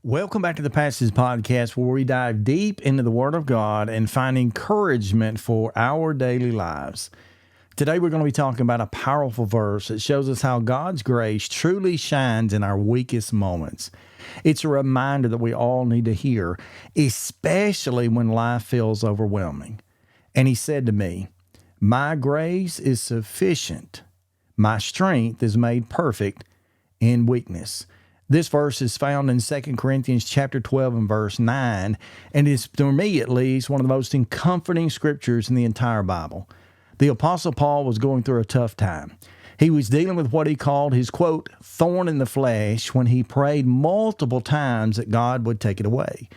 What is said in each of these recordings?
Welcome back to the Passage Podcast, where we dive deep into the Word of God and find encouragement for our daily lives. Today, we're going to be talking about a powerful verse that shows us how God's grace truly shines in our weakest moments. It's a reminder that we all need to hear, especially when life feels overwhelming. And he said to me, "My grace is sufficient. My strength is made perfect in weakness." This verse is found in 2 Corinthians chapter 12 and verse 9, and is, for me at least, one of the most comforting scriptures in the entire Bible. The Apostle Paul was going through a tough time. He was dealing with what he called his, quote, thorn in the flesh when he prayed multiple times that God would take it away.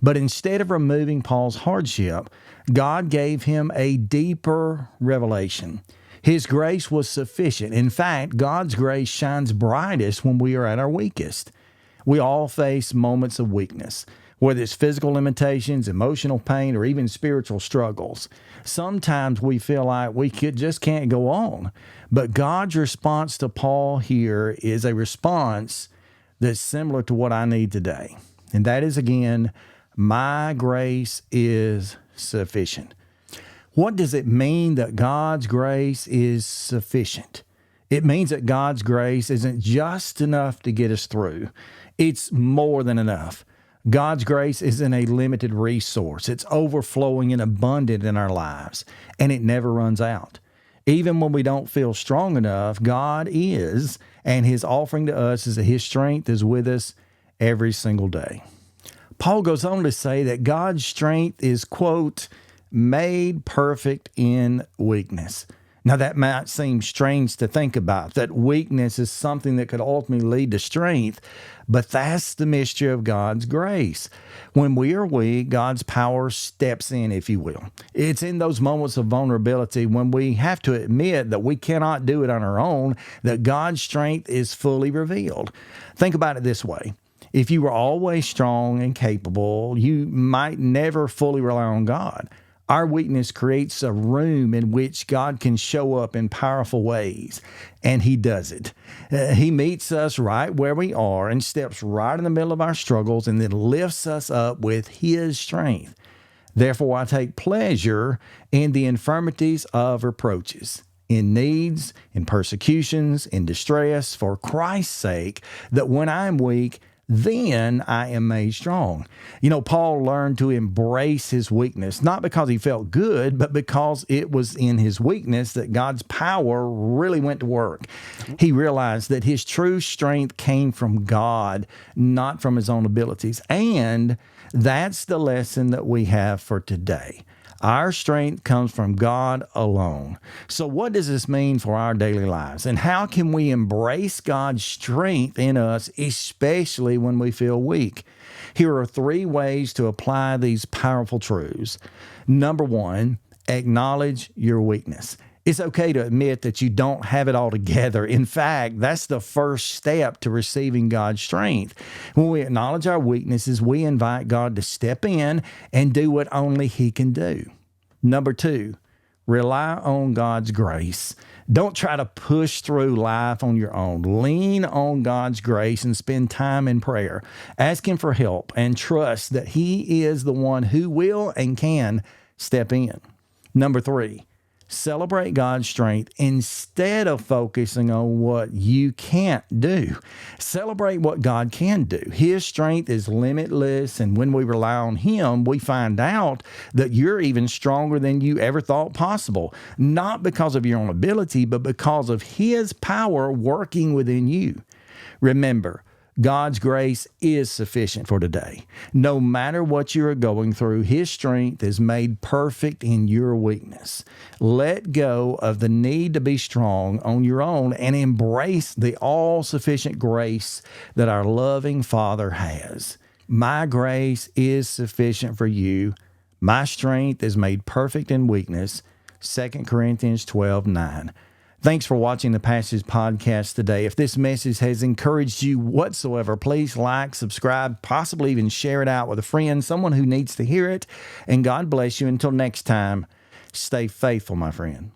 But instead of removing Paul's hardship, God gave him a deeper revelation. His grace was sufficient. In fact, God's grace shines brightest when we are at our weakest. We all face moments of weakness, whether it's physical limitations, emotional pain, or even spiritual struggles. Sometimes we feel like we just can't go on. But God's response to Paul here is a response that's similar to what I need today. And that is, again, my grace is sufficient. What does it mean that God's grace is sufficient? It means that God's grace isn't just enough to get us through. It's more than enough. God's grace isn't a limited resource. It's overflowing and abundant in our lives, and it never runs out. Even when we don't feel strong enough, God is, and His offering to us is that His strength is with us every single day. Paul goes on to say that God's strength is, quote, made perfect in weakness. Now, that might seem strange to think about, that weakness is something that could ultimately lead to strength, but that's the mystery of God's grace. When we are weak, God's power steps in, if you will. It's in those moments of vulnerability when we have to admit that we cannot do it on our own, that God's strength is fully revealed. Think about it this way. If you were always strong and capable, you might never fully rely on God. Our weakness creates a room in which God can show up in powerful ways, and He does it. He meets us right where we are and steps right in the middle of our struggles and then lifts us up with His strength. Therefore, I take pleasure in the infirmities of reproaches, in needs, in persecutions, in distress, for Christ's sake, that when I am weak, then I am made strong. You know, Paul learned to embrace his weakness, not because he felt good, but because it was in his weakness that God's power really went to work. He realized that his true strength came from God, not from his own abilities. And that's the lesson that we have for today. Our strength comes from God alone. So what does this mean for our daily lives? And how can we embrace God's strength in us, especially when we feel weak? Here are 3 ways to apply these powerful truths. Number 1, acknowledge your weakness. It's okay to admit that you don't have it all together. In fact, that's the first step to receiving God's strength. When we acknowledge our weaknesses, we invite God to step in and do what only He can do. Number 2, rely on God's grace. Don't try to push through life on your own. Lean on God's grace and spend time in prayer. Ask Him for help and trust that He is the one who will and can step in. Number 3, celebrate God's strength instead of focusing on what you can't do. Celebrate what God can do. His strength is limitless, and when we rely on Him, we find out that you're even stronger than you ever thought possible, not because of your own ability, but because of His power working within you. Remember, God's grace is sufficient for today. No matter what you are going through, His strength is made perfect in your weakness. Let go of the need to be strong on your own and embrace the all-sufficient grace that our loving Father has. My grace is sufficient for you. My strength is made perfect in weakness. 2 Corinthians 12:9. Thanks for watching the Passage Podcast today. If this message has encouraged you whatsoever, please like, subscribe, possibly even share it out with a friend, someone who needs to hear it. And God bless you. Until next time, stay faithful, my friend.